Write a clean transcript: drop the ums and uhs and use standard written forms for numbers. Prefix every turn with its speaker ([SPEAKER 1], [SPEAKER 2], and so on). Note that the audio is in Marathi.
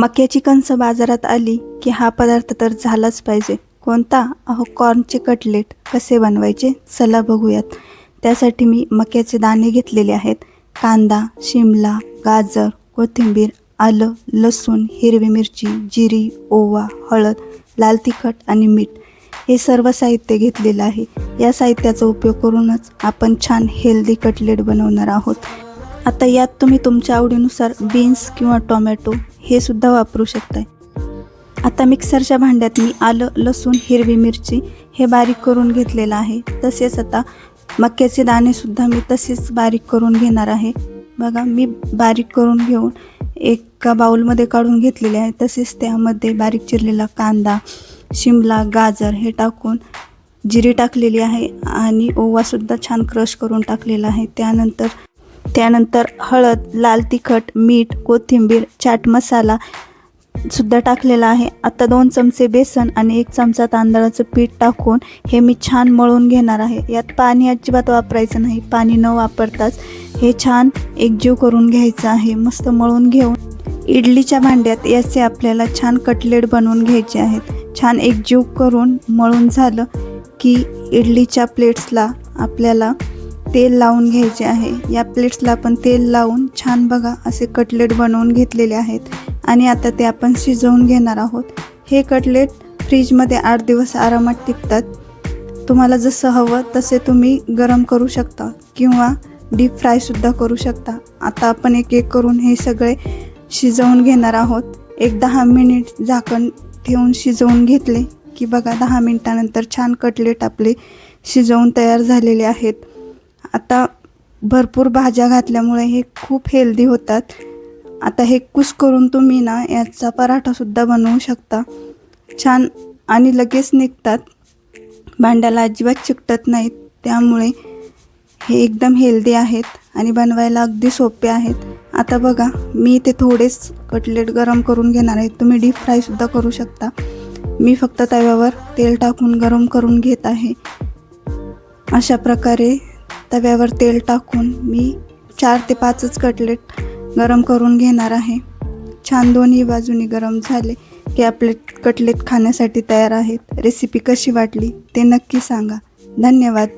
[SPEAKER 1] मक्याची कणसं बाजारात आली की हा पदार्थ तर झालाच पाहिजे. कोणता? अहो, कॉर्नचे कटलेट कसे बनवायचे चला बघूयात. त्यासाठी मी मक्याचे दाणे घेतलेले आहेत. कांदा, शिमला, गाजर, कोथिंबीर, आलं, लसूण, हिरवी मिरची, जिरी, ओवा, हळद, लाल तिखट आणि मीठ हे सर्व साहित्य घेतलेलं आहे. या साहित्याचा उपयोग करूनच आपण छान हेल्दी कटलेट बनवणार आहोत. आता यात तुम्ही तुमच्या आवडीनुसार बीन्स किंवा टोमॅटो हे सुद्धा वापरू शकताय. आता मिक्सरच्या भांड्यात मी आलं, लसूण, हिरवी मिरची हे बारीक करून घेतलेलं आहे. तसेच आता मक्याचे दाणेसुद्धा मी तसेच बारीक करून घेणार आहे. बघा, मी बारीक करून घेऊन एका बाउलमध्ये काढून घेतलेले आहे. तसेच त्यामध्ये बारीक चिरलेला कांदा, शिमला, गाजर हे टाकून जिरी टाकलेली आहे आणि ओवासुद्धा छान क्रश करून टाकलेला आहे. त्यानंतर हळद, लाल तिखट, मीठ, कोथिंबीर, चाट मसाला सुद्धा टाकलेला आहे. आता 2 चमचे बेसन आणि 1 चमचा तांदळाचं पीठ टाकून हे मी छान मळून घेणार आहे. यात पाणी अजिबात वापरायचं नाही. पाणी न वापरताच हे छान एकजीव करून घ्यायचं आहे. मस्त मळून घेऊन इडलीच्या भांड्यात याचे आपल्याला छान कटलेट बनवून घ्यायचे आहेत. छान एकजीव करून मळून झालं की इडलीच्या प्लेट्सला आपल्याला तेल लावून घ्यायचे आहे. या प्लेट्सला आपण तेल लावून छान बघा असे कटलेट बनवून घेतलेले आहेत आणि आता ते आपण शिजवून घेणार आहोत. हे कटलेट फ्रीजमध्ये 8 दिवस आरामात टिकतात. तुम्हाला जसं हवं तसे तुम्ही गरम करू शकता किंवा डीप फ्रायसुद्धा करू शकता. आता आपण एक एक करून हे सगळे शिजवून घेणार आहोत. 10 मिनिट झाकण ठेवून शिजवून घेतले की बघा 10 मिनिटानंतर छान कटलेट आपले शिजवून तयार झालेले आहेत. आता भरपूर भाज्या घातल्यामुळे हे खूप हेल्दी होतात. आता हे कुस करून तुम्ही ना याचा पराठासुद्धा बनवू शकता छान आणि लगेच निघतात. भांड्याला अजिबात चिकटत नाहीत. त्यामुळे हे एकदम हेल्दी आहेत आणि बनवायला अगदी सोपे आहेत. आता बघा, मी ते थोडेच कटलेट गरम करून घेणार आहे. तुम्ही डीप फ्रायसुद्धा करू शकता. मी फक्त तव्यावर तेल टाकून गरम करून घेत आहे. अशा प्रकारे तव्यावर तेल टाकून मी 4 ते 5च कटलेट गरम करून घेणार आहे. छान दोन्ही बाजूनी गरम झाले की आपले कटलेट खाण्यासाठी तयार आहेत. रेसिपी कशी वाटली ते नक्की सांगा. धन्यवाद.